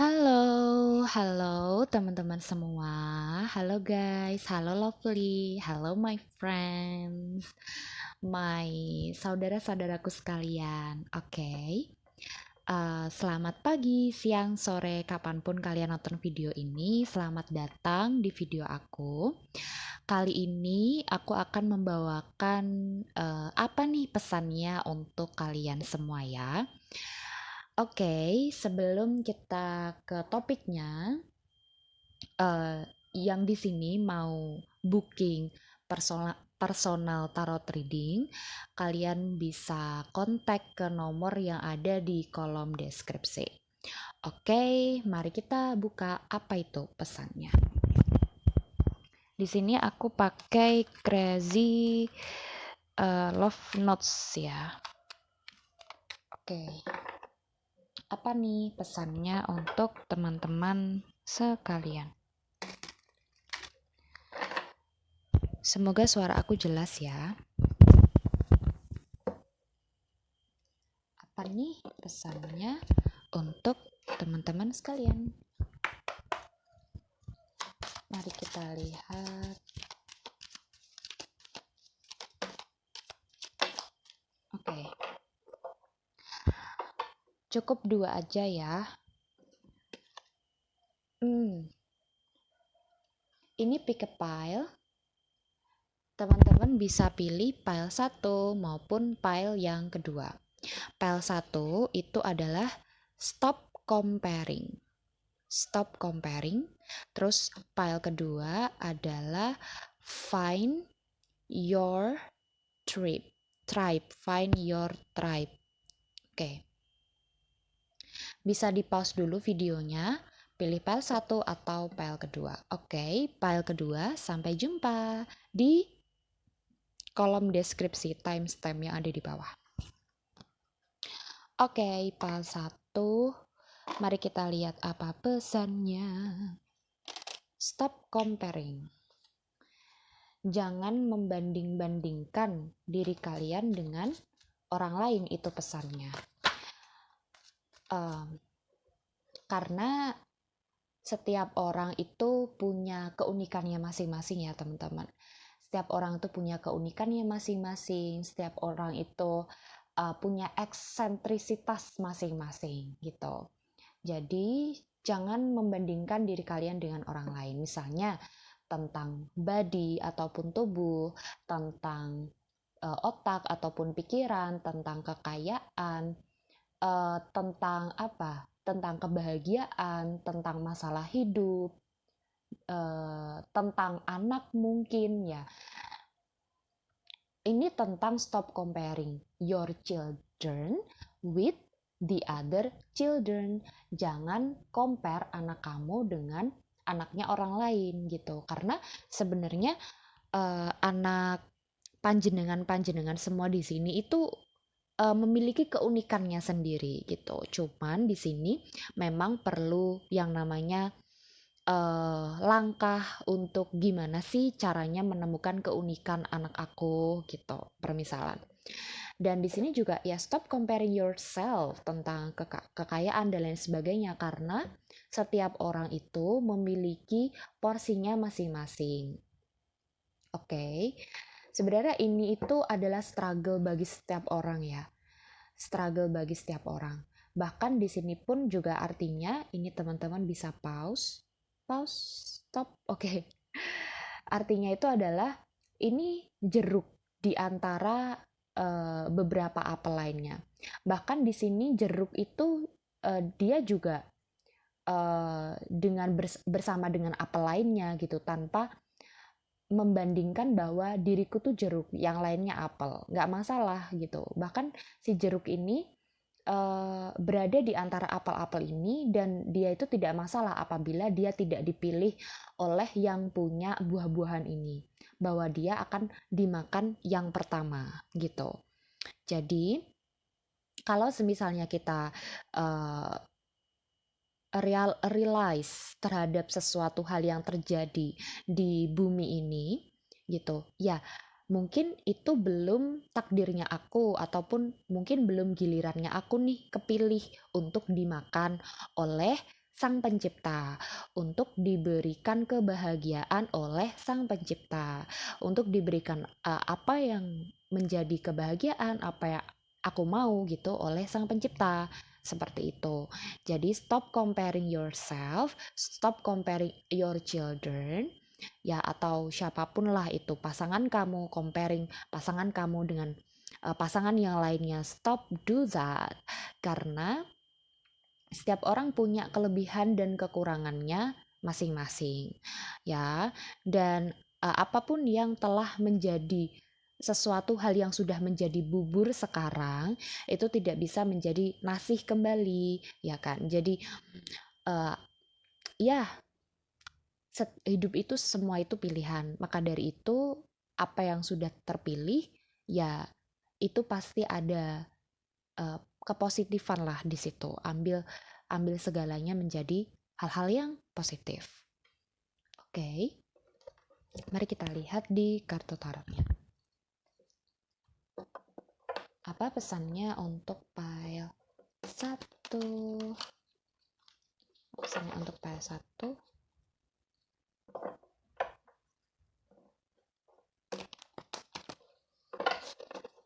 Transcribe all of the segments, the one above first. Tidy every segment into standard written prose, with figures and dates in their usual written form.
Halo teman-teman semua. Halo guys, halo lovely, halo my friends, my saudara-saudaraku sekalian. Oke. Selamat pagi, siang, sore, kapanpun kalian nonton video ini. Selamat datang di video aku. Kali ini aku akan membawakan apa nih pesannya untuk kalian semua ya. Oke, sebelum kita ke topiknya, yang di sini mau booking personal tarot reading, kalian bisa kontak ke nomor yang ada di kolom deskripsi. Oke, mari kita buka apa itu pesannya. Di sini aku pakai Crazy Love Notes ya. Oke. Apa nih pesannya untuk teman-teman sekalian? Semoga suara aku jelas ya. Apa nih pesannya untuk teman-teman sekalian? Mari kita lihat. Oke. Cukup 2 aja ya. Ini pick a pile. Teman-teman bisa pilih pile 1 maupun pile yang kedua. Pile 1 itu adalah stop comparing. Stop comparing. Terus pile kedua adalah find your tribe. Find your tribe. Oke. Bisa di pause dulu videonya, pilih file 1 atau file kedua. Oke, file kedua, sampai jumpa di kolom deskripsi timestamp yang ada di bawah. Oke, file 1. Mari kita lihat apa pesannya. Stop comparing. Jangan membanding-bandingkan diri kalian dengan orang lain, itu pesannya. Karena setiap orang itu punya keunikannya masing-masing ya teman-teman. Setiap orang itu punya keunikannya masing-masing. Setiap orang itu punya eksentrisitas masing-masing gitu. Jadi jangan membandingkan diri kalian dengan orang lain. Misalnya tentang body ataupun tubuh, tentang otak ataupun pikiran, tentang kekayaan, tentang apa? Tentang kebahagiaan, tentang masalah hidup, tentang anak mungkin ya. Ini tentang stop comparing your children with the other children. Jangan compare anak kamu dengan anaknya orang lain gitu. Karena sebenarnya anak panjenengan semua di sini itu memiliki keunikannya sendiri gitu. Cuman di sini memang perlu yang namanya langkah untuk gimana sih caranya menemukan keunikan anak aku gitu, permisalan. Dan di sini juga ya stop comparing yourself tentang kekayaan dan lain sebagainya, karena setiap orang itu memiliki porsinya masing-masing. Oke. Sebenarnya ini itu adalah struggle bagi setiap orang ya. Struggle bagi setiap orang. Bahkan di sini pun juga artinya ini teman-teman bisa pause, stop. Oke. Artinya itu adalah ini jeruk di antara beberapa apel lainnya. Bahkan di sini jeruk itu dia juga dengan bersama dengan apel lainnya gitu, tanpa membandingkan bahwa diriku tuh jeruk, yang lainnya apel, nggak masalah gitu. Bahkan si jeruk ini berada di antara apel-apel ini, dan dia itu tidak masalah apabila dia tidak dipilih oleh yang punya buah-buahan ini, bahwa dia akan dimakan yang pertama gitu. Jadi kalau semisalnya kita realize terhadap sesuatu hal yang terjadi di bumi ini gitu ya, mungkin itu belum takdirnya aku, ataupun mungkin belum gilirannya aku nih kepilih untuk dimakan oleh Sang Pencipta, untuk diberikan kebahagiaan oleh Sang Pencipta, untuk diberikan apa yang menjadi kebahagiaan, apa yang aku mau gitu oleh Sang Pencipta. Seperti itu. Jadi stop comparing yourself, stop comparing your children, ya, atau siapapun lah itu, pasangan kamu, comparing pasangan kamu dengan pasangan yang lainnya. Stop do that, karena setiap orang punya kelebihan dan kekurangannya masing-masing, ya. Dan apapun yang telah menjadi sesuatu hal yang sudah menjadi bubur sekarang, itu tidak bisa menjadi nasi kembali, ya kan. Jadi ya, hidup itu semua itu pilihan. Maka dari itu, apa yang sudah terpilih, ya itu pasti ada kepositifan lah di situ. Ambil segalanya menjadi hal-hal yang positif. Oke, mari kita lihat di kartu tarotnya. Apa pesannya untuk pile 1? Pesannya untuk pile 1.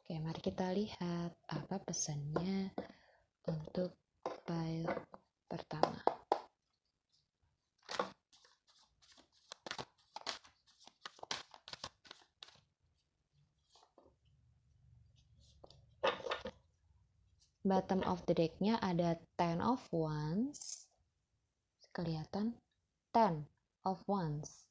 Oke, mari kita lihat apa pesannya untuk pile pertama. Bottom of the deck-nya ada Ten of Wands. Kelihatan? Ten of Wands.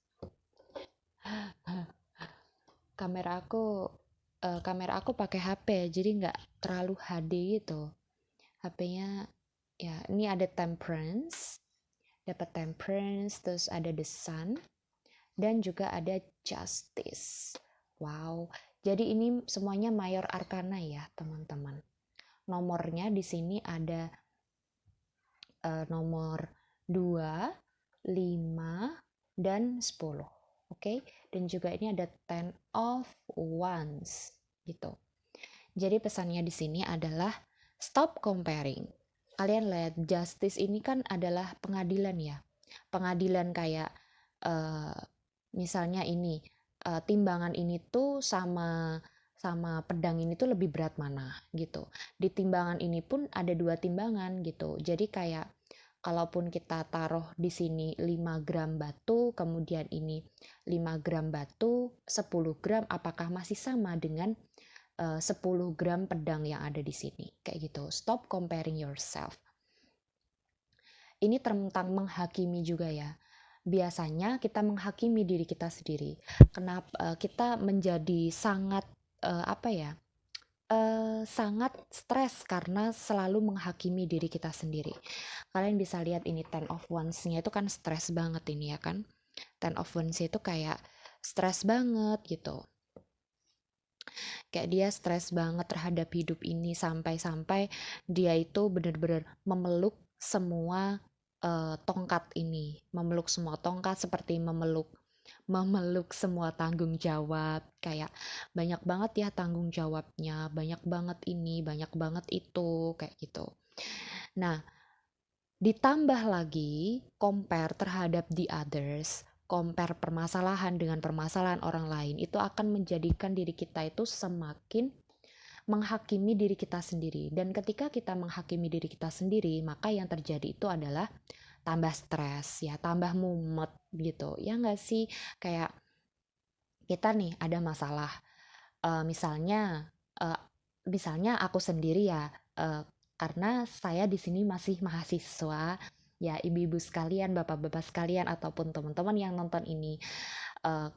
Kamera aku pakai HP, jadi nggak terlalu HD gitu. HP-nya ya, ini ada Temperance, dapat Temperance, terus ada The Sun, dan juga ada Justice. Wow, jadi ini semuanya Mayor Arcana ya teman-teman. Nomornya di sini ada nomor 2, 5, dan 10. Oke, dan juga ini ada Ten of Wands gitu. Jadi pesannya di sini adalah stop comparing. Kalian lihat, justice ini kan adalah pengadilan ya. Pengadilan kayak misalnya ini timbangan ini tuh sama pedang ini tuh lebih berat mana gitu. Di timbangan ini pun ada 2 timbangan gitu. Jadi kayak kalaupun kita taruh di sini 5 gram batu, kemudian ini 5 gram batu, 10 gram, apakah masih sama dengan 10 gram pedang yang ada di sini? Kayak gitu. Stop comparing yourself. Ini tentang menghakimi juga ya. Biasanya kita menghakimi diri kita sendiri. Kenapa kita menjadi sangat sangat stres karena selalu menghakimi diri kita sendiri. Kalian bisa lihat ini Ten of Wands-nya itu kan stres banget ini ya kan. Ten of Wands itu kayak stres banget gitu. Kayak dia stres banget terhadap hidup ini, sampai-sampai dia itu benar-benar memeluk semua tongkat ini, memeluk semua tongkat, seperti memeluk semua tanggung jawab, kayak banyak banget ya tanggung jawabnya, banyak banget ini, banyak banget itu, kayak gitu. Nah, ditambah lagi compare terhadap the others, compare permasalahan dengan permasalahan orang lain, itu akan menjadikan diri kita itu semakin menghakimi diri kita sendiri. Dan ketika kita menghakimi diri kita sendiri, maka yang terjadi itu adalah tambah stres ya, tambah mumet gitu. Ya nggak sih? Kayak kita nih ada masalah. Misalnya misalnya aku sendiri ya, karena saya di sini masih mahasiswa, ya ibu-ibu sekalian, bapak-bapak sekalian, ataupun teman-teman yang nonton ini,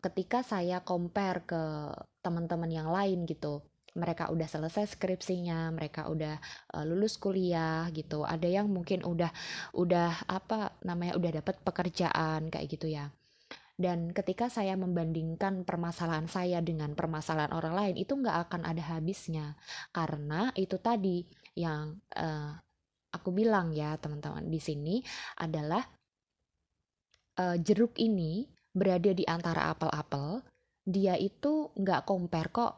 ketika saya compare ke teman-teman yang lain gitu, mereka udah selesai skripsinya, mereka udah lulus kuliah gitu, ada yang mungkin udah apa namanya, udah dapat pekerjaan kayak gitu ya. Dan ketika saya membandingkan permasalahan saya dengan permasalahan orang lain, itu nggak akan ada habisnya. Karena itu tadi yang aku bilang ya teman-teman, di sini adalah jeruk ini berada di antara apel-apel. Dia itu nggak compare kok,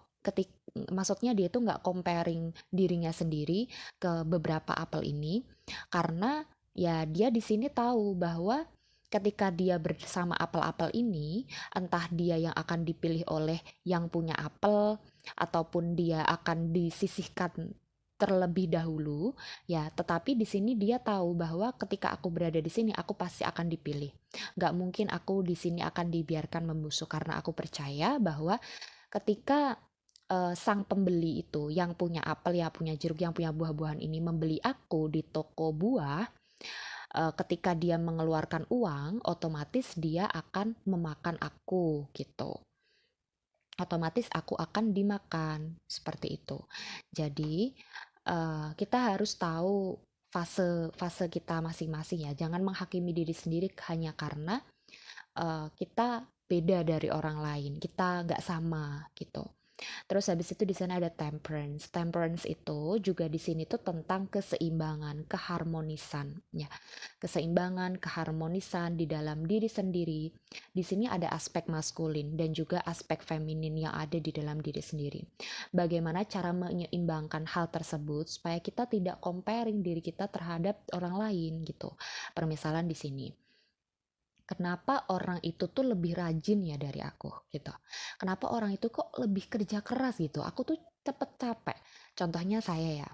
maksudnya dia itu nggak comparing dirinya sendiri ke beberapa apel ini, karena Ya, dia di sini tahu bahwa ketika dia bersama apel-apel ini, entah dia yang akan dipilih oleh yang punya apel ataupun dia akan disisihkan terlebih dahulu, ya, tetapi di sini dia tahu bahwa ketika aku berada di sini, aku pasti akan dipilih. Gak mungkin aku di sini akan dibiarkan membusuk karena aku percaya bahwa ketika sang pembeli itu yang punya apel, yang punya jeruk, yang punya buah-buahan ini membeli aku di toko buah, ketika dia mengeluarkan uang, otomatis dia akan memakan aku gitu. Otomatis aku akan dimakan seperti itu. Jadi kita harus tahu fase-fase kita masing-masing ya. Jangan menghakimi diri sendiri hanya karena kita beda dari orang lain. Kita nggak sama gitu. Terus habis itu di sana ada temperance. Temperance itu juga di sini tuh tentang keseimbangan, keharmonisan, ya. Keseimbangan, keharmonisan di dalam diri sendiri. Di sini ada aspek maskulin dan juga aspek feminin yang ada di dalam diri sendiri. Bagaimana cara menyeimbangkan hal tersebut supaya kita tidak comparing diri kita terhadap orang lain gitu. Permisalan di sini, kenapa orang itu tuh lebih rajin ya dari aku gitu. Kenapa orang itu kok lebih kerja keras gitu. Aku tuh cepet capek. Contohnya saya ya.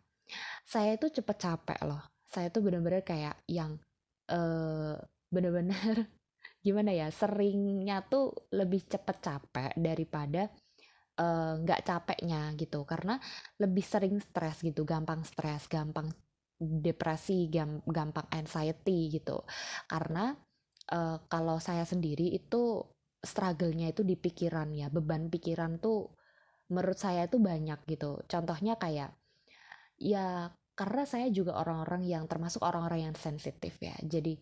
Saya itu cepet capek loh. Saya tuh bener-bener kayak yang eh bener-bener gimana ya, seringnya tuh lebih cepet capek daripada nggak capeknya gitu. Karena lebih sering stres, gampang depresi, gampang anxiety gitu. Karena kalau saya sendiri itu struggle-nya itu di pikiran ya, beban pikiran tuh menurut saya itu banyak gitu. Contohnya kayak ya karena saya juga orang-orang yang termasuk orang-orang yang sensitif ya. Jadi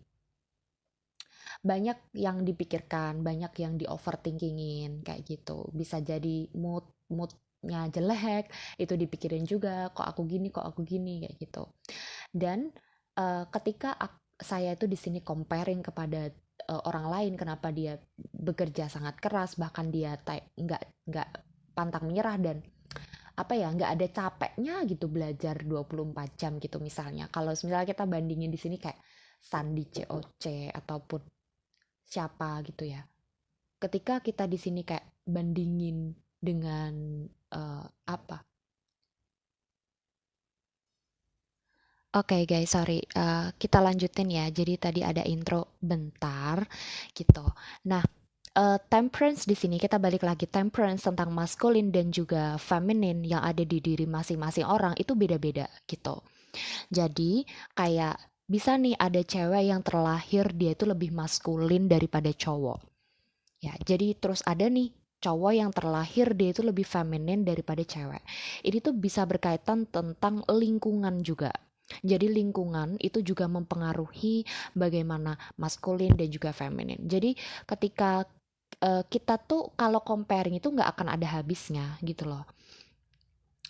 banyak yang dipikirkan, banyak yang di overthinkingin kayak gitu. Bisa jadi moodnya jelek, itu dipikirin juga, kok aku gini kayak gitu. Dan ketika saya itu di sini comparing kepada orang lain, kenapa dia bekerja sangat keras, bahkan dia nggak pantang menyerah dan apa ya, nggak ada capeknya gitu belajar 24 jam gitu misalnya. Kalau misalnya kita bandingin di sini kayak Sandi COC ataupun siapa gitu ya. Ketika kita di sini kayak bandingin dengan apa? Oke guys, sorry. Kita lanjutin ya. Jadi tadi ada intro bentar gitu. Nah, temperance di sini kita balik lagi, temperance tentang maskulin dan juga feminin yang ada di diri masing-masing orang itu beda-beda gitu. Jadi kayak bisa nih ada cewek yang terlahir dia itu lebih maskulin daripada cowok. Ya, jadi terus ada nih cowok yang terlahir dia itu lebih feminin daripada cewek. Ini tuh bisa berkaitan tentang lingkungan juga. Jadi lingkungan itu juga mempengaruhi bagaimana maskulin dan juga feminin. Jadi ketika kita tuh kalau comparing itu nggak akan ada habisnya gitu loh.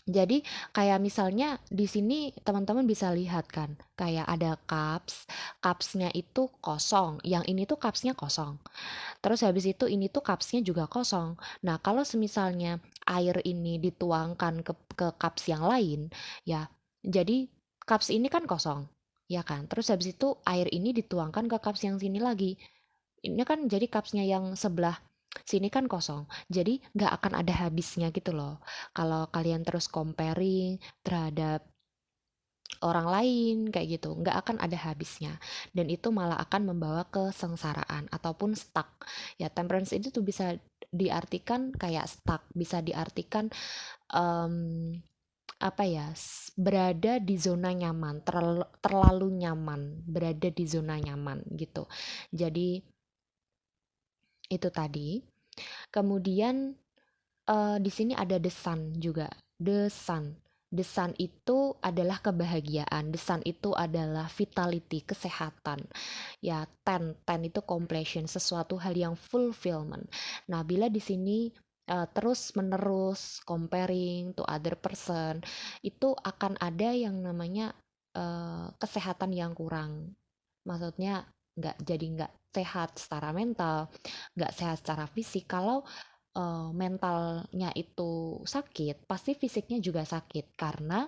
Jadi kayak misalnya di sini teman-teman bisa lihat kan, kayak ada cupsnya itu kosong, yang ini tuh cupsnya kosong. Terus habis itu ini tuh cupsnya juga kosong. Nah kalau semisalnya air ini dituangkan ke cups yang lain, ya jadi cups ini kan kosong, ya kan. Terus habis itu air ini dituangkan ke cups yang sini lagi. Ini kan jadi cupsnya yang sebelah sini kan kosong. Jadi nggak akan ada habisnya gitu loh. Kalau kalian terus comparing terhadap orang lain kayak gitu, nggak akan ada habisnya. Dan itu malah akan membawa kesengsaraan ataupun stuck. Ya, temperance itu tuh bisa diartikan kayak stuck, bisa diartikan em, apa ya, berada di zona nyaman, terlalu nyaman, berada di zona nyaman gitu. Jadi itu tadi. Kemudian di sini ada the sun juga. The sun. The sun itu adalah kebahagiaan. The sun itu adalah vitality, kesehatan. Ya, ten itu completion, sesuatu hal yang fulfillment. Nah, bila di sini terus menerus comparing to other person, itu akan ada yang namanya kesehatan yang kurang. Maksudnya nggak sehat secara mental, nggak sehat secara fisik. Kalau mentalnya itu sakit, pasti fisiknya juga sakit. Karena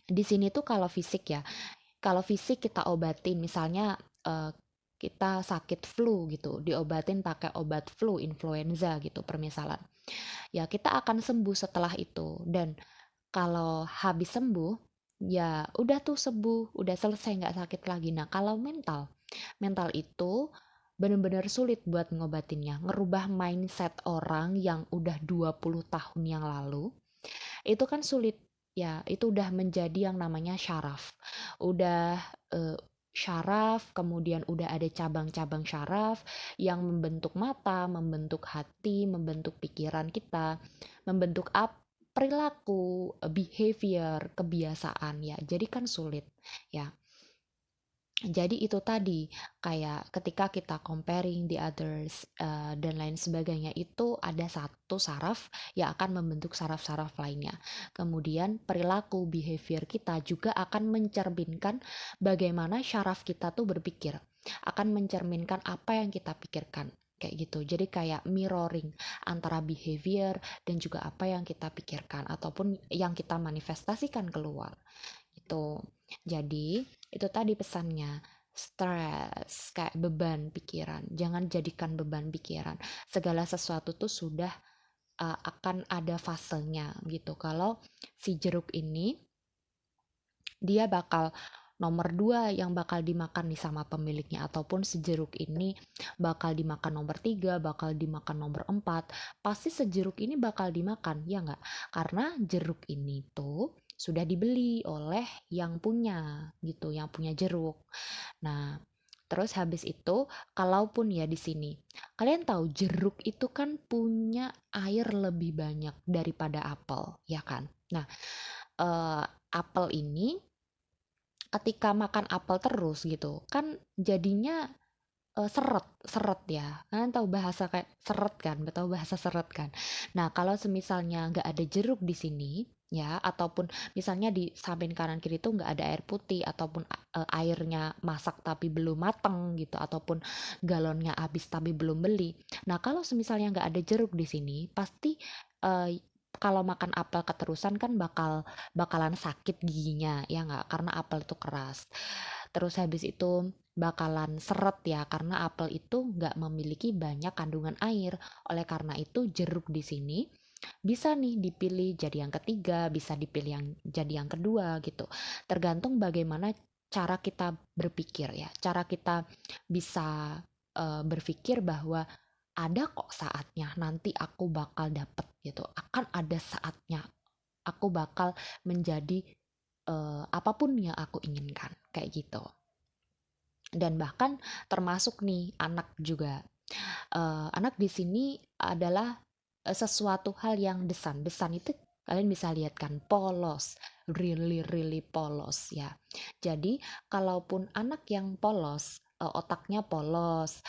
di sini tuh kalau fisik ya, Kalau fisik kita obatin, misalnya kita sakit flu gitu, diobatin pakai obat flu, influenza gitu, permisalan. Ya kita akan sembuh setelah itu. Dan kalau habis sembuh, ya udah tuh sembuh, udah selesai, nggak sakit lagi. Nah kalau mental, mental itu benar-benar sulit buat ngobatinnya. Ngerubah mindset orang yang udah 20 tahun yang lalu, itu kan sulit. Ya, itu udah menjadi yang namanya syaraf. Udah syaraf, kemudian udah ada cabang-cabang syaraf yang membentuk mata, membentuk hati, membentuk pikiran kita, membentuk perilaku, behavior, kebiasaan ya. Jadi kan sulit ya. Jadi itu tadi, kayak ketika kita comparing the others dan lain sebagainya, itu ada satu saraf yang akan membentuk saraf-saraf lainnya. Kemudian perilaku behavior kita juga akan mencerminkan bagaimana syaraf kita tuh berpikir, akan mencerminkan apa yang kita pikirkan kayak gitu. Jadi kayak mirroring antara behavior dan juga apa yang kita pikirkan ataupun yang kita manifestasikan keluar. Itu. Jadi, itu tadi pesannya. Stres, kayak beban pikiran. Jangan jadikan beban pikiran. Segala sesuatu tuh sudah akan ada fasenya gitu. Kalau si jeruk ini, dia bakal nomor 2 yang bakal dimakan nih sama pemiliknya, ataupun si jeruk ini bakal dimakan nomor 3, bakal dimakan nomor 4, pasti sejeruk ini bakal dimakan, ya nggak? Karena jeruk ini tuh sudah dibeli oleh yang punya gitu, yang punya jeruk. Nah, terus habis itu, kalaupun ya di sini, kalian tahu jeruk itu kan punya air lebih banyak daripada apel, ya kan? Nah, apel ini ketika makan apel terus gitu kan jadinya seret seret ya, kalian tahu bahasa kayak seret kan, tahu bahasa seret kan. Nah kalau semisalnya nggak ada jeruk di sini ya, ataupun misalnya di samping kanan kiri itu nggak ada air putih, ataupun airnya masak tapi belum mateng gitu, ataupun galonnya habis tapi belum beli. Nah kalau semisalnya nggak ada jeruk di sini, pasti eh, kalau makan apel keterusan kan bakalan sakit giginya ya nggak, karena apel itu keras. Terus habis itu bakalan seret ya, karena apel itu nggak memiliki banyak kandungan air. Oleh karena itu jeruk di sini bisa nih dipilih jadi yang ketiga, bisa dipilih yang jadi yang kedua gitu. Tergantung bagaimana cara kita berpikir ya. Cara kita bisa berpikir bahwa ada kok saatnya nanti aku bakal dapet gitu. Akan ada saatnya aku bakal menjadi apapun yang aku inginkan kayak gitu. Dan bahkan termasuk nih anak juga. Anak di sini adalah sesuatu hal yang desan. Desan itu kalian bisa lihat kan, polos, really really polos ya. Jadi kalaupun anak yang polos, otaknya polos,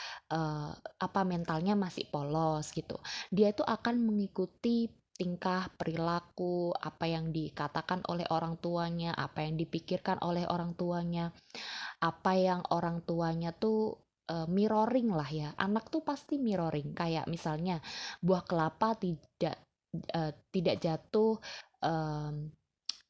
apa mentalnya masih polos gitu, dia itu akan mengikuti tingkah, perilaku, apa yang dikatakan oleh orang tuanya, apa yang dipikirkan oleh orang tuanya, apa yang orang tuanya tuh mirroring lah ya. Anak tuh pasti mirroring. Kayak misalnya buah kelapa tidak jatuh em,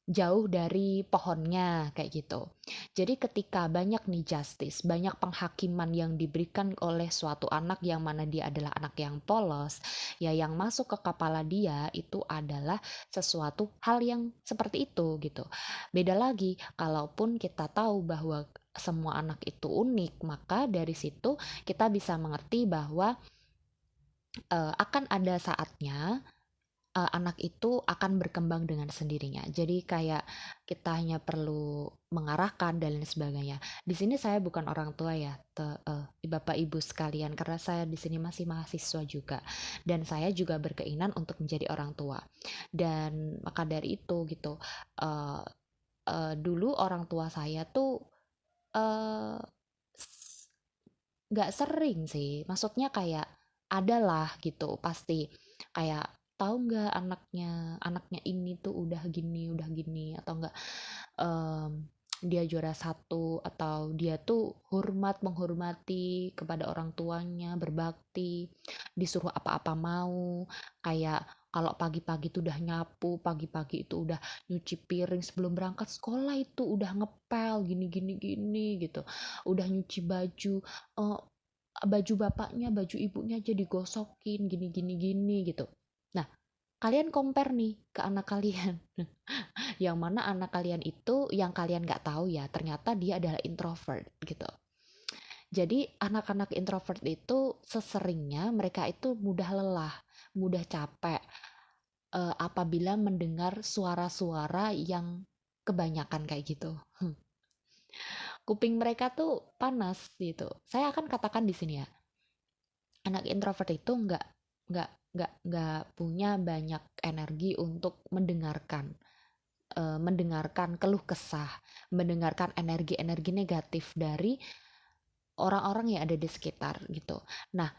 jauh dari pohonnya kayak gitu. Jadi ketika banyak nih justice, banyak penghakiman yang diberikan oleh suatu anak yang mana dia adalah anak yang polos, ya yang masuk ke kepala dia itu adalah sesuatu hal yang seperti itu gitu. Beda lagi kalaupun kita tahu bahwa semua anak itu unik, maka dari situ kita bisa mengerti bahwa akan ada saatnya anak itu akan berkembang dengan sendirinya. Jadi kayak kita hanya perlu mengarahkan dan lain sebagainya. Di sini saya bukan orang tua ya, Bapak Ibu sekalian, karena saya di sini masih mahasiswa juga, dan saya juga berkeinginan untuk menjadi orang tua. Dan maka dari itu gitu, uh, dulu orang tua saya tuh eh, nggak sering sih, maksudnya kayak adalah gitu pasti, kayak tahu nggak anaknya anaknya ini tuh udah gini atau enggak, em, dia juara satu, atau dia tuh menghormati kepada orang tuanya, berbakti, disuruh apa-apa mau, kayak Kalau pagi-pagi itu udah nyapu, pagi-pagi itu udah nyuci piring, sebelum berangkat sekolah itu udah ngepel gini gitu. Udah nyuci baju, baju bapaknya, baju ibunya aja digosokin gini gitu. Nah, kalian compare nih ke anak kalian. Yang mana anak kalian itu yang kalian nggak tahu ya, ternyata dia adalah introvert gitu. Jadi anak-anak introvert itu seseringnya mereka itu mudah lelah, mudah capek apabila mendengar suara-suara yang kebanyakan kayak gitu. Kuping mereka tuh panas gitu. Saya akan katakan di sini ya, anak introvert itu nggak punya banyak energi untuk mendengarkan keluh kesah, mendengarkan energi-energi negatif dari orang-orang yang ada di sekitar gitu. Nah,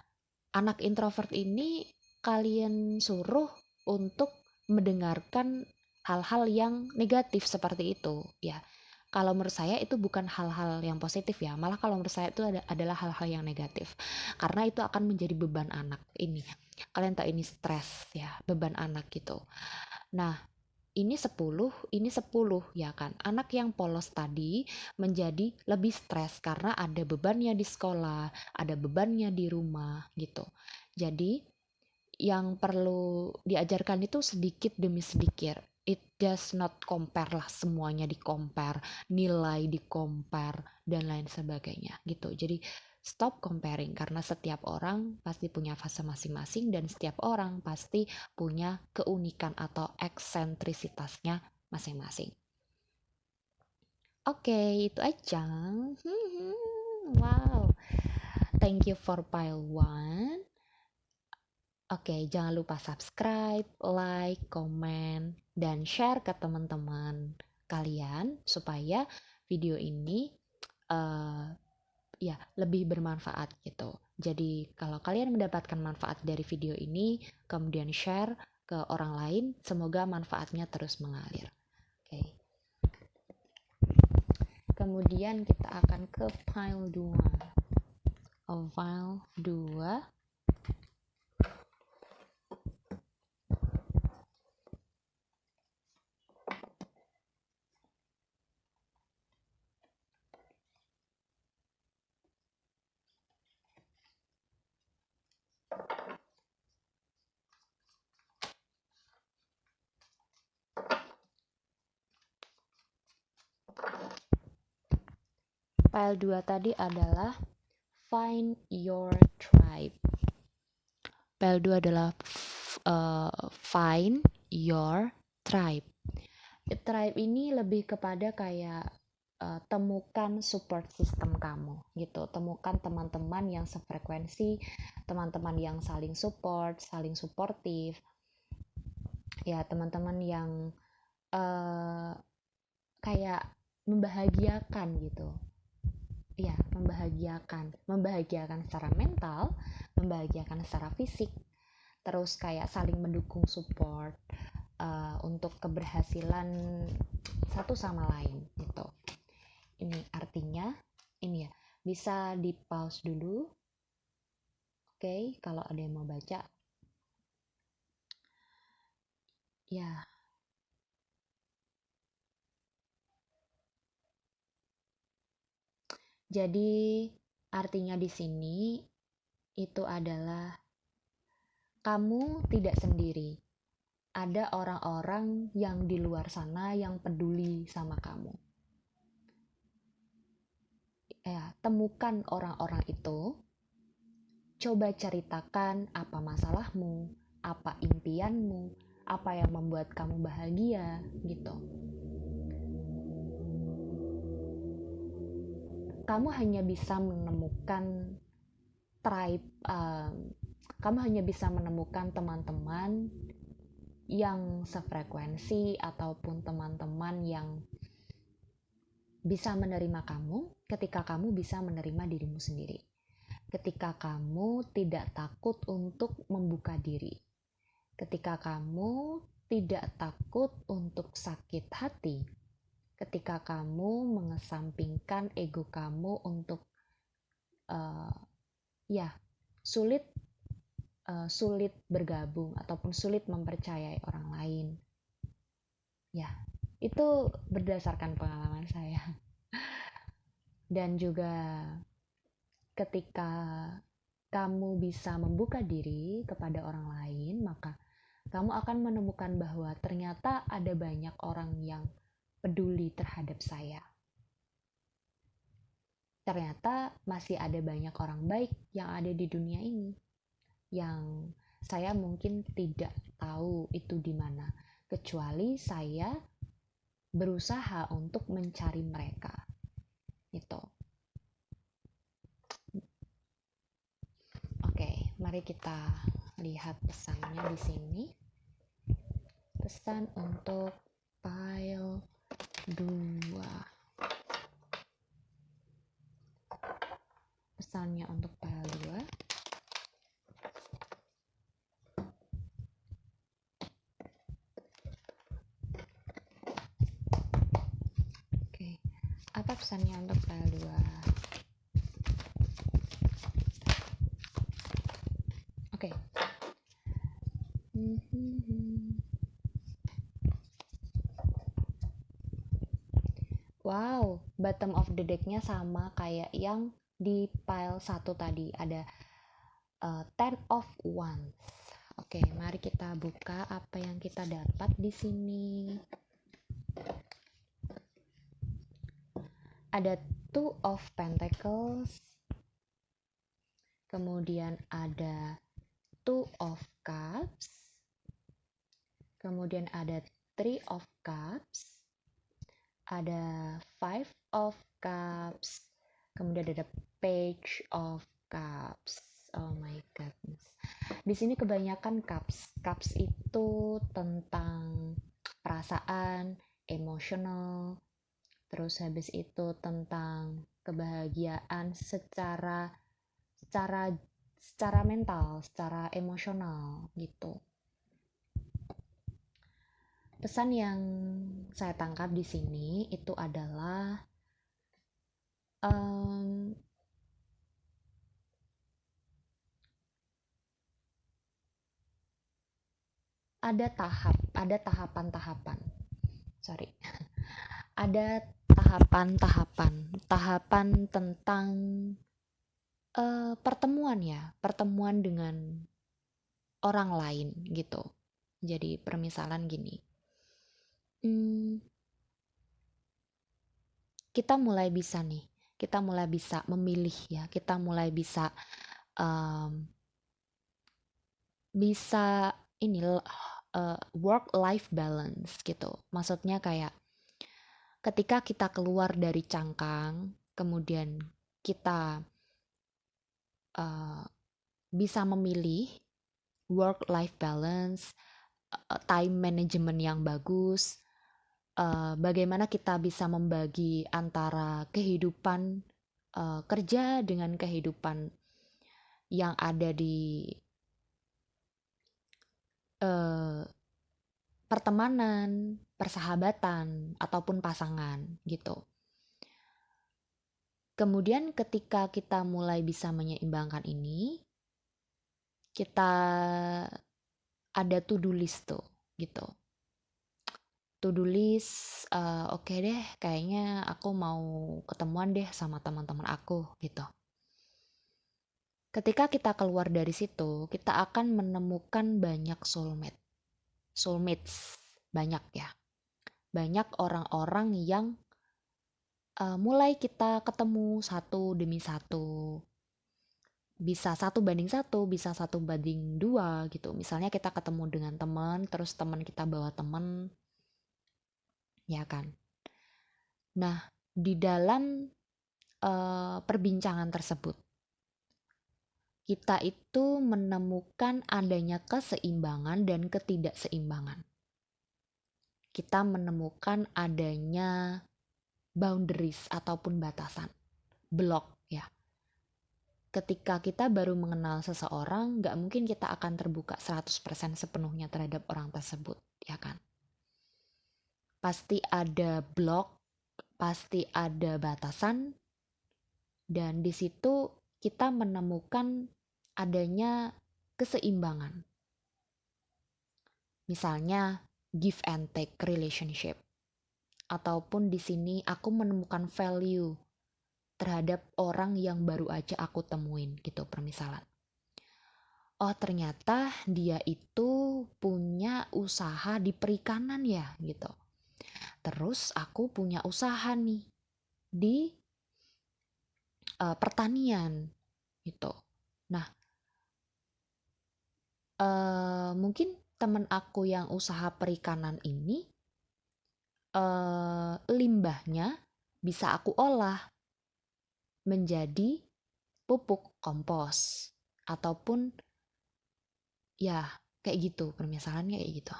anak introvert ini kalian suruh untuk mendengarkan hal-hal yang negatif seperti itu ya. Kalau menurut saya itu bukan hal-hal yang positif ya, malah kalau menurut saya itu adalah hal-hal yang negatif. Karena itu akan menjadi beban anak ini. Kalian tahu ini stres ya, beban anak gitu. Nah, ini 10 ya kan. Anak yang polos tadi menjadi lebih stres karena ada bebannya di sekolah, ada bebannya di rumah gitu. Jadi yang perlu diajarkan itu sedikit demi sedikit. It does not compare lah, semuanya di compare, nilai di compare dan lain sebagainya gitu. Jadi stop comparing karena setiap orang pasti punya fase masing-masing dan setiap orang pasti punya keunikan atau eksentrisitasnya masing-masing. Oke, itu aja. Wow. Thank you for pile 1. Oke, jangan lupa subscribe, like, komen, dan share ke teman-teman kalian supaya video ini uh, ya lebih bermanfaat gitu. Jadi kalau kalian mendapatkan manfaat dari video ini, kemudian share ke orang lain, semoga manfaatnya terus mengalir. Oke. Kemudian kita akan ke file 2. File 2. File 2 tadi adalah find your tribe. File 2 adalah find your tribe. Tribe ini lebih kepada kayak temukan support system kamu gitu. Temukan teman-teman yang sefrekuensi, teman-teman yang saling support, saling suportif. Ya, teman-teman yang kayak membahagiakan gitu. Ya, membahagiakan secara mental, membahagiakan secara fisik, terus kayak saling mendukung support untuk keberhasilan satu sama lain gitu. Ini artinya ini ya, bisa di pause dulu. Oke, kalau ada yang mau baca. Ya. Jadi artinya di sini itu adalah kamu tidak sendiri. Ada orang-orang yang di luar sana yang peduli sama kamu. Ya, temukan orang-orang itu. Coba ceritakan apa masalahmu, apa impianmu, apa yang membuat kamu bahagia gitu. Kamu hanya bisa menemukan tribe, kamu hanya bisa menemukan teman-teman yang sefrekuensi ataupun teman-teman yang bisa menerima kamu ketika kamu bisa menerima dirimu sendiri. Ketika kamu tidak takut untuk membuka diri. Ketika kamu tidak takut untuk sakit hati. Ketika kamu mengesampingkan ego kamu untuk sulit sulit bergabung ataupun sulit mempercayai orang lain. Ya, itu berdasarkan pengalaman saya. Dan juga ketika kamu bisa membuka diri kepada orang lain, maka kamu akan menemukan bahwa ternyata ada banyak orang yang peduli terhadap saya. Ternyata masih ada banyak orang baik yang ada di dunia ini, yang saya mungkin tidak tahu itu di mana, kecuali saya berusaha untuk mencari mereka. Itu. Oke, mari kita lihat pesannya di sini. Pesan untuk pile 2. Pesannya untuk pile 2. Oke, apa pesannya untuk pile 2? Oke. Wow, bottom of the deck-nya sama kayak yang di pile 1 tadi. Ada Ten of Wands. Oke, mari kita buka apa yang kita dapat di sini. Ada Two of Pentacles. Kemudian ada Two of Cups. Kemudian ada Three of Cups. Ada Five of Cups. Kemudian ada Page of Cups. Oh my goodness. Di sini kebanyakan cups. Cups itu tentang perasaan, emosional, terus habis itu tentang kebahagiaan secara mental, secara emosional gitu. Pesan yang saya tangkap di sini itu adalah ada tahapan-tahapan. Ada tahapan tentang pertemuan dengan orang lain gitu. Jadi permisalan gini, kita mulai bisa memilih ya, kita mulai bisa work life balance gitu. Maksudnya kayak ketika kita keluar dari cangkang, kemudian kita bisa memilih work life balance, time management yang bagus, bagaimana kita bisa membagi antara kehidupan kerja dengan kehidupan yang ada di pertemanan, persahabatan, ataupun pasangan gitu. Kemudian ketika kita mulai bisa menyeimbangkan ini, kita ada to-do list tuh gitu. To-do list, oke deh, kayaknya aku mau ketemuan deh sama teman-teman aku gitu. Ketika kita keluar dari situ, kita akan menemukan banyak soulmates, banyak ya. Banyak orang-orang yang mulai kita ketemu satu demi satu. Bisa 1:1, bisa 1:2 gitu. Misalnya kita ketemu dengan teman, terus teman kita bawa teman, ya kan. Nah, di dalam perbincangan tersebut, kita itu menemukan adanya keseimbangan dan ketidakseimbangan. Kita menemukan adanya boundaries ataupun batasan, blok ya. Ketika kita baru mengenal seseorang, gak mungkin kita akan terbuka 100% sepenuhnya terhadap orang tersebut, ya kan? Pasti ada blok, pasti ada batasan, dan di situ kita menemukan adanya keseimbangan. Misalnya give and take relationship. Ataupun di sini aku menemukan value terhadap orang yang baru aja aku temuin gitu permisalan. Oh ternyata dia itu punya usaha di perikanan ya gitu. Terus aku punya usaha nih di pertanian gitu. Nah, mungkin teman aku yang usaha perikanan ini limbahnya bisa aku olah menjadi pupuk kompos ataupun ya kayak gitu permasalahannya kayak gitu.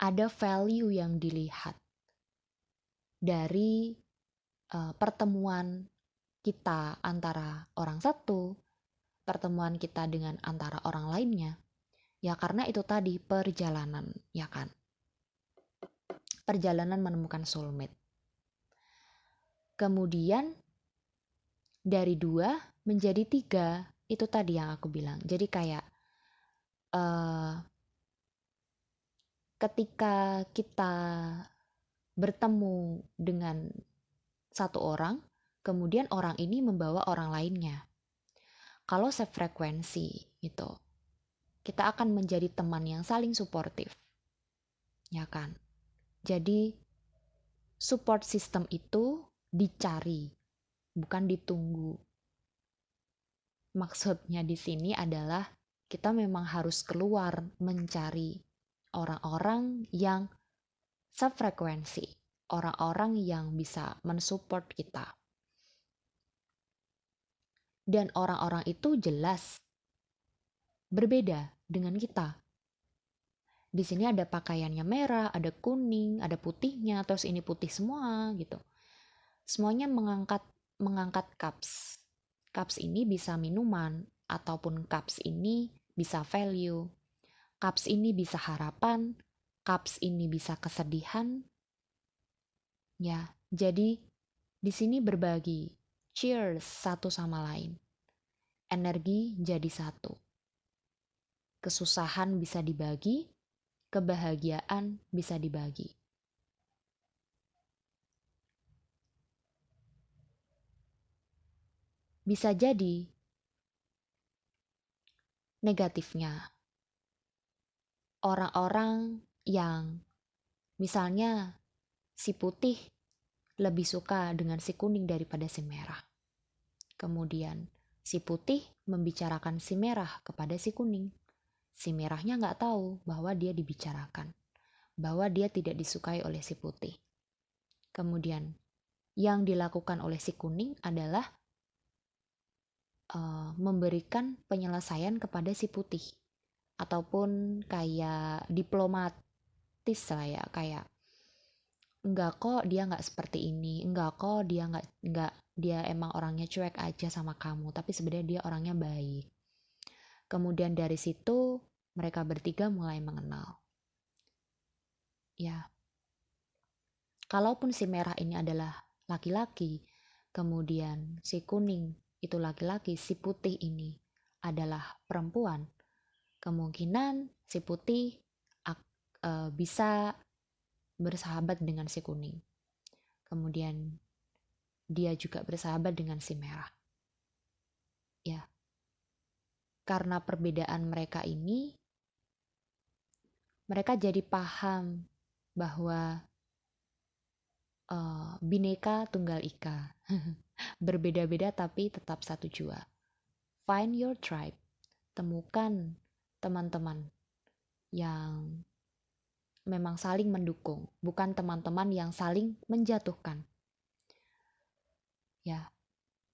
Ada value yang dilihat dari pertemuan kita antara orang satu, pertemuan kita dengan antara orang lainnya. Ya karena itu tadi perjalanan, ya kan? Perjalanan menemukan soulmate. Kemudian dari 2 menjadi 3, itu tadi yang aku bilang. Jadi kayak ketika kita bertemu dengan satu orang, kemudian orang ini membawa orang lainnya. Kalau sefrekuensi itu, kita akan menjadi teman yang saling suportif. Ya kan? Jadi support system itu dicari, bukan ditunggu. Maksudnya di sini adalah kita memang harus keluar mencari orang-orang yang sefrekuensi, orang-orang yang bisa mensupport kita. Dan orang-orang itu jelas berbeda dengan kita. Di sini ada pakaiannya merah, ada kuning, ada putihnya, terus ini putih semua gitu. Semuanya mengangkat cups. Cups ini bisa minuman, ataupun cups ini bisa value. Cups ini bisa harapan, cups ini bisa kesedihan. Ya, jadi di sini berbagi. Cheers satu sama lain. Energi jadi satu. Kesusahan bisa dibagi, kebahagiaan bisa dibagi. Bisa jadi negatifnya orang-orang yang misalnya si putih lebih suka dengan si kuning daripada si merah. Kemudian si putih membicarakan si merah kepada si kuning. Si merahnya nggak tahu bahwa dia dibicarakan, bahwa dia tidak disukai oleh si putih. Kemudian yang dilakukan oleh si kuning adalah memberikan penyelesaian kepada si putih, ataupun kayak diplomatis lah ya, kayak enggak kok dia nggak seperti ini, enggak kok dia nggak dia emang orangnya cuek aja sama kamu, tapi sebenarnya dia orangnya baik. Kemudian dari situ mereka bertiga mulai mengenal. Ya, kalaupun si merah ini adalah laki-laki, kemudian si kuning itu laki-laki, si putih ini adalah perempuan, kemungkinan si putih bisa bersahabat dengan si kuning. Kemudian dia juga bersahabat dengan si merah. Ya, karena perbedaan mereka ini, mereka jadi paham bahwa Bhinneka Tunggal Ika. Berbeda-beda tapi tetap satu jua. Find your tribe. Temukan teman-teman yang memang saling mendukung, bukan teman-teman yang saling menjatuhkan. Ya,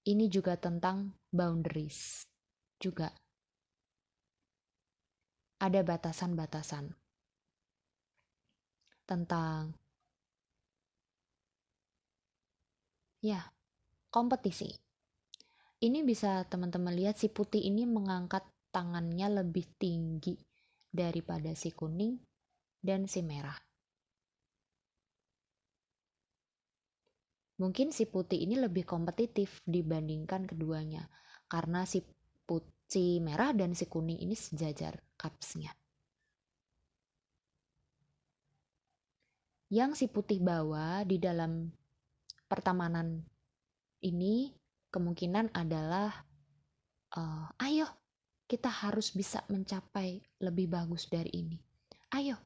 ini juga tentang boundaries. Juga ada batasan-batasan tentang ya, kompetisi. Ini bisa teman-teman lihat si putih ini mengangkat tangannya lebih tinggi daripada si kuning dan si merah. Mungkin si putih ini lebih kompetitif dibandingkan keduanya karena Si merah dan si kuning ini sejajar cupsnya. Yang si putih bawa di dalam pertemanan ini kemungkinan adalah ayo kita harus bisa mencapai lebih bagus dari ini. Ayo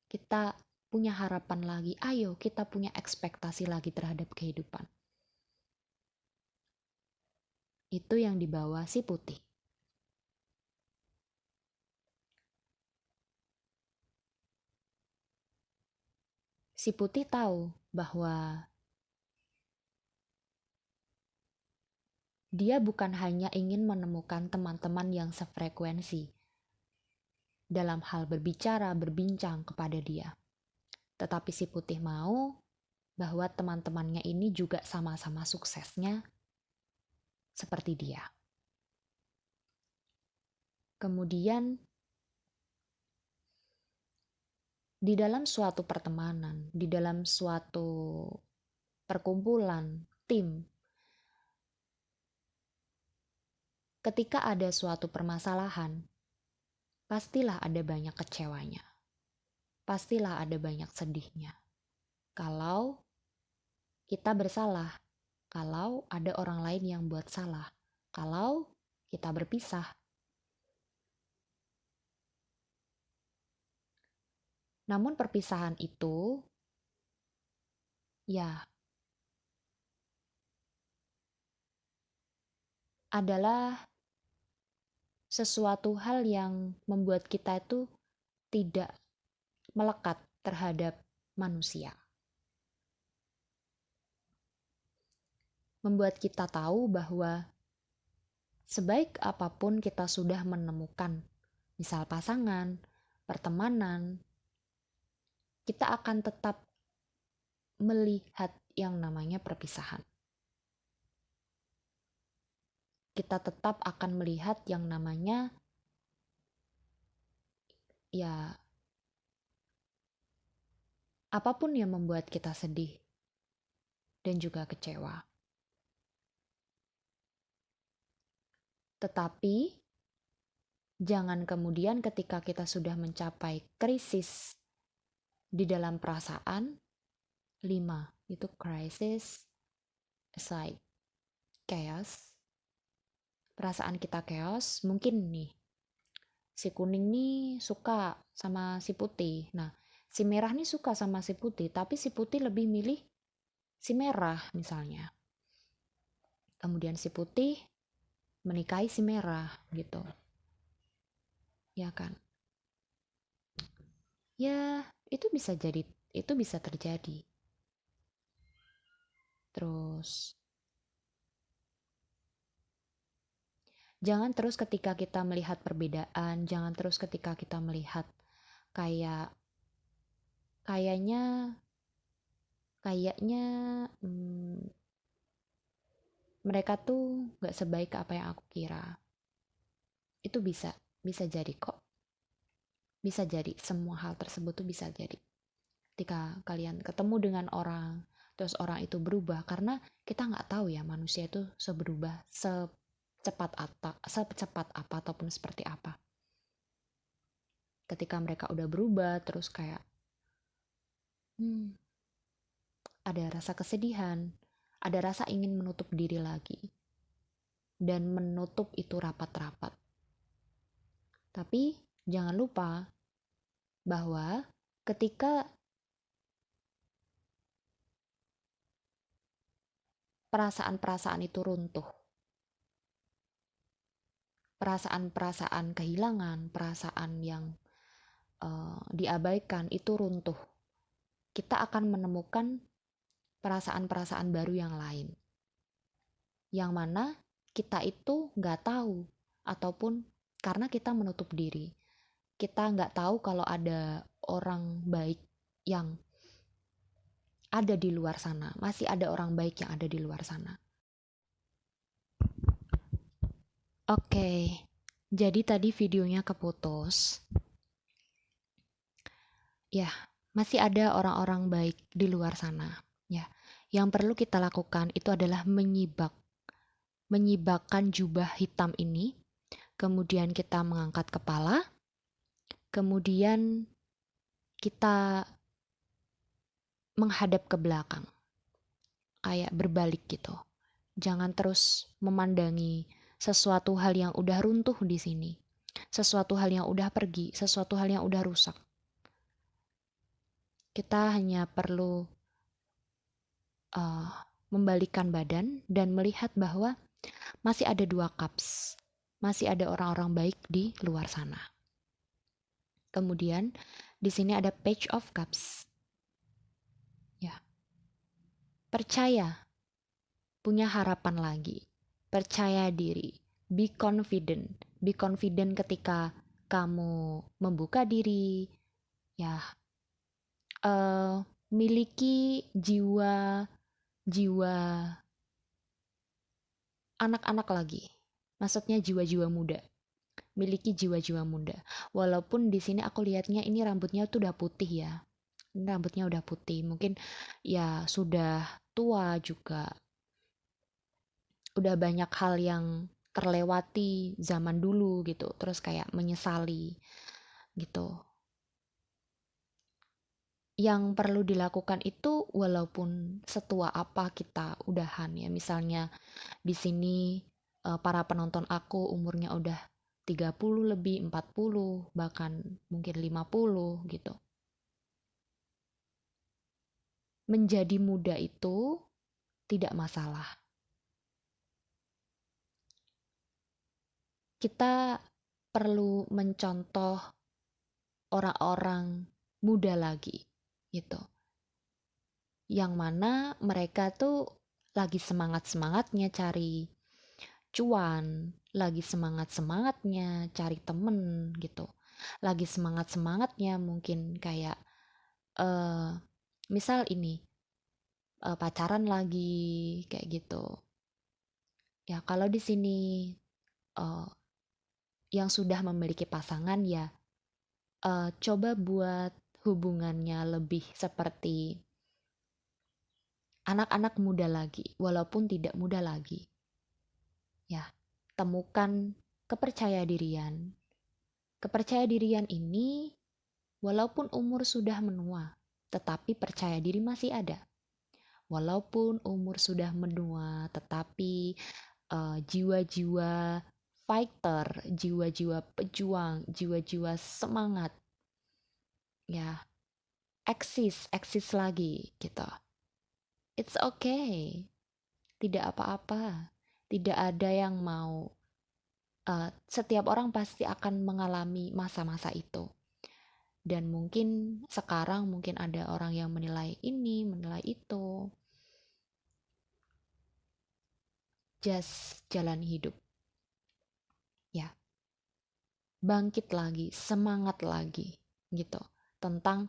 kita punya harapan lagi. Ayo kita punya ekspektasi lagi terhadap kehidupan. Itu yang dibawa si putih. Si putih tahu bahwa dia bukan hanya ingin menemukan teman-teman yang sefrekuensi dalam hal berbicara, berbincang kepada dia. Tetapi si putih mau bahwa teman-temannya ini juga sama-sama suksesnya seperti dia. Kemudian di dalam suatu pertemanan, di dalam suatu perkumpulan, tim, ketika ada suatu permasalahan, pastilah ada banyak kecewanya. Pastilah ada banyak sedihnya. Kalau kita bersalah, kalau ada orang lain yang buat salah, kalau kita berpisah. Namun perpisahan itu, ya, adalah sesuatu hal yang membuat kita itu tidak melekat terhadap manusia. Membuat kita tahu bahwa sebaik apapun kita sudah menemukan, misal pasangan, pertemanan, kita akan tetap melihat yang namanya perpisahan. Kita tetap akan melihat yang namanya ya apapun yang membuat kita sedih dan juga kecewa. Tetapi jangan kemudian ketika kita sudah mencapai krisis di dalam perasaan, 5 itu crisis, aside, chaos. Perasaan kita chaos, mungkin nih si kuning nih suka sama si putih. Nah, si merah nih suka sama si putih, tapi si putih lebih milih si merah misalnya. Kemudian si putih menikahi si merah gitu. Ya kan? Ya, itu bisa terjadi. Terus jangan terus ketika kita melihat perbedaan, jangan terus ketika kita melihat kayaknya mereka tuh gak sebaik apa yang aku kira. Itu bisa jadi kok. Bisa jadi, semua hal tersebut tuh bisa jadi. Ketika kalian ketemu dengan orang, terus orang itu berubah, karena kita nggak tahu ya manusia itu secepat apa ataupun seperti apa. Ketika mereka udah berubah, terus kayak ada rasa kesedihan, ada rasa ingin menutup diri lagi, dan menutup itu rapat-rapat. Tapi jangan lupa bahwa ketika perasaan-perasaan itu runtuh, perasaan-perasaan kehilangan, perasaan yang diabaikan itu runtuh, kita akan menemukan perasaan-perasaan baru yang lain. Yang mana kita itu nggak tahu, ataupun karena kita menutup diri. Kita nggak tahu kalau ada orang baik yang ada di luar sana. Masih ada orang baik yang ada di luar sana. Oke, jadi tadi videonya keputus. Ya, masih ada orang-orang baik di luar sana. Ya, yang perlu kita lakukan itu adalah menyibakkan jubah hitam ini kemudian kita mengangkat kepala, kemudian kita menghadap ke belakang, kayak berbalik gitu. Jangan terus memandangi sesuatu hal yang udah runtuh di sini, sesuatu hal yang udah pergi, sesuatu hal yang udah rusak. Kita hanya perlu membalikkan badan dan melihat bahwa masih ada 2 cups, masih ada orang-orang baik di luar sana. Kemudian di sini ada Page of Cups. Ya, percaya, punya harapan lagi, percaya diri, be confident. Be confident ketika kamu membuka diri, ya, miliki jiwa anak-anak lagi. Maksudnya jiwa-jiwa muda. Miliki jiwa-jiwa muda. Walaupun di sini aku lihatnya ini rambutnya tuh udah putih ya. Ini rambutnya udah putih. Mungkin ya sudah tua juga. Udah banyak hal yang terlewati zaman dulu gitu. Terus kayak menyesali gitu. Yang perlu dilakukan itu walaupun setua apa kita udahan ya. Misalnya di sini para penonton aku umurnya udah 30 lebih, 40, bahkan mungkin 50 gitu. Menjadi muda itu tidak masalah. Kita perlu mencontoh orang-orang muda lagi gitu. Yang mana mereka tuh lagi semangat-semangatnya cari cuan, lagi semangat-semangatnya cari temen gitu. Lagi semangat-semangatnya mungkin kayak misal ini pacaran lagi kayak gitu. Ya kalau di sini uh, yang sudah memiliki pasangan ya coba buat hubungannya lebih seperti anak-anak muda lagi, walaupun tidak muda lagi. Ya, temukan kepercaya dirian. Kepercaya dirian ini walaupun umur sudah menua, tetapi percaya diri masih ada. Walaupun umur sudah menua, tetapi jiwa-jiwa fighter, jiwa-jiwa pejuang, jiwa-jiwa semangat, ya eksis lagi gitu. It's okay, tidak apa-apa, tidak ada yang mau. Setiap orang pasti akan mengalami masa-masa itu. Dan mungkin sekarang mungkin ada orang yang menilai ini, menilai itu. Just jalan hidup. Ya, bangkit lagi, semangat lagi gitu. Tentang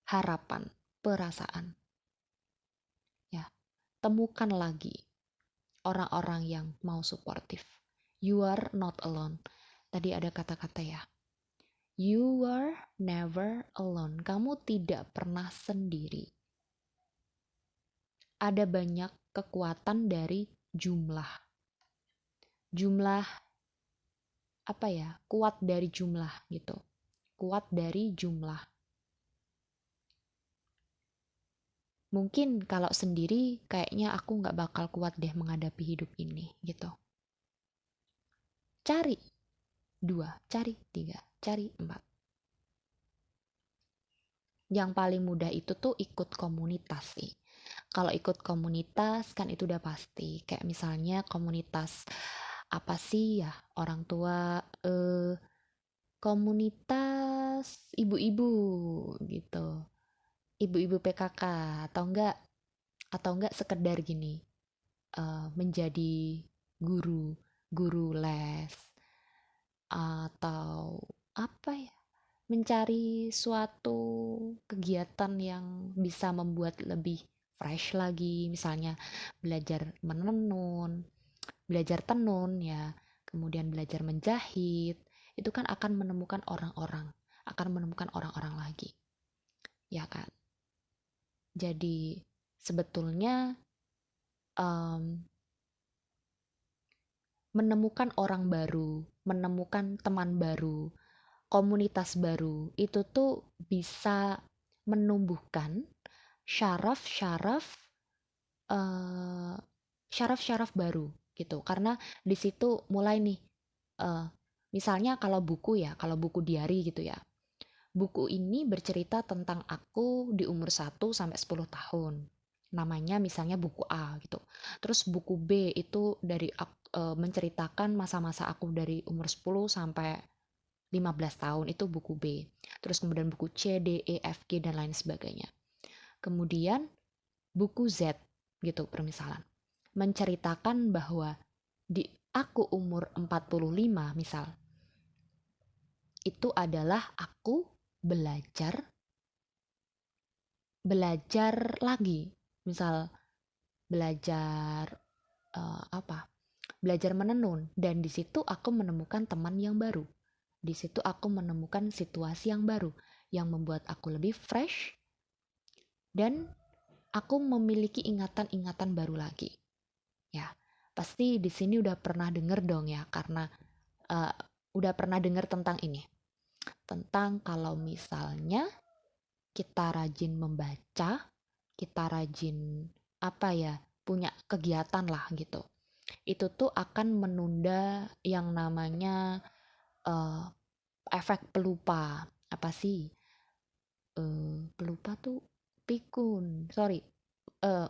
harapan, perasaan. Ya, temukan lagi orang-orang yang mau suportif. You are not alone. Tadi ada kata-kata ya. You are never alone. Kamu tidak pernah sendiri. Ada banyak kekuatan dari jumlah. Jumlah apa ya? Kuat dari jumlah gitu. Kuat dari jumlah. Mungkin kalau sendiri kayaknya aku nggak bakal kuat deh menghadapi hidup ini gitu. Cari 2, cari 3, cari 4. Yang paling mudah itu tuh ikut komunitas sih. Kalau ikut komunitas kan itu udah pasti. Kayak misalnya komunitas apa sih ya orang tua komunitas ibu-ibu gitu. Ibu-ibu PKK atau enggak sekedar gini menjadi guru les atau apa ya mencari suatu kegiatan yang bisa membuat lebih fresh lagi, misalnya belajar menenun, belajar tenun ya, kemudian belajar menjahit, itu kan akan menemukan orang-orang lagi, ya kan? Jadi sebetulnya menemukan orang baru menemukan teman baru, komunitas baru, itu tuh bisa menumbuhkan syaraf-syaraf eh, syaraf-syaraf baru gitu. Karena di situ mulai nih, eh, misalnya kalau buku diari gitu ya. Buku ini bercerita tentang aku di umur 1 sampai 10 tahun. Namanya misalnya buku A gitu. Terus buku B itu menceritakan masa-masa aku dari umur 10 sampai 15 tahun, itu buku B. Terus kemudian buku C, D, E, F, G dan lain sebagainya. Kemudian buku Z gitu permisalan. Menceritakan bahwa di aku umur 45 misal, itu adalah aku belajar belajar lagi, misal belajar apa, belajar menenun, dan di situ aku menemukan teman yang baru, di situ aku menemukan situasi yang baru yang membuat aku lebih fresh, dan aku memiliki ingatan-ingatan baru lagi. Ya, pasti di sini udah pernah denger dong ya, karena uh, udah pernah denger tentang ini, tentang kalau misalnya kita rajin membaca, kita rajin apa ya, punya kegiatan lah gitu. Itu tuh akan menunda yang namanya uh, efek pelupa. Apa sih? Pelupa tuh pikun. Sorry. Uh,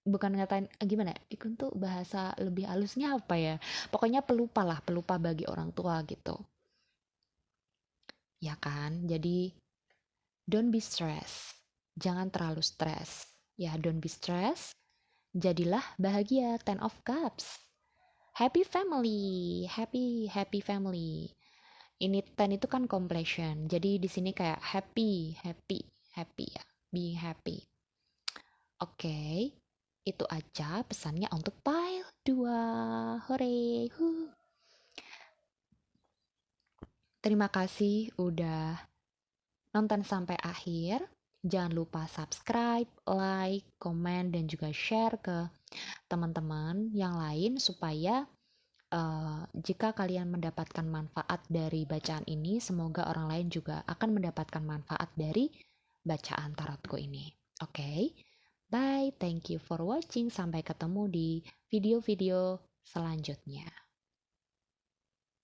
Bukan ngatain gimana ya? Pikun tuh bahasa lebih halusnya apa ya? Pokoknya pelupa lah, pelupa bagi orang tua gitu. Ya kan? Jadi don't be stress. Jangan terlalu stres. Ya, don't be stress. Jadilah bahagia, Ten of Cups. Happy family, happy family. Ini ten itu kan completion. Jadi di sini kayak happy ya. Being happy. Oke, itu aja pesannya untuk pile 2. Hore. Terima kasih udah nonton sampai akhir. Jangan lupa subscribe, like, komen, dan juga share ke teman-teman yang lain supaya jika kalian mendapatkan manfaat dari bacaan ini, semoga orang lain juga akan mendapatkan manfaat dari bacaan tarotku ini. Oke, bye. Thank you for watching. Sampai ketemu di video-video selanjutnya.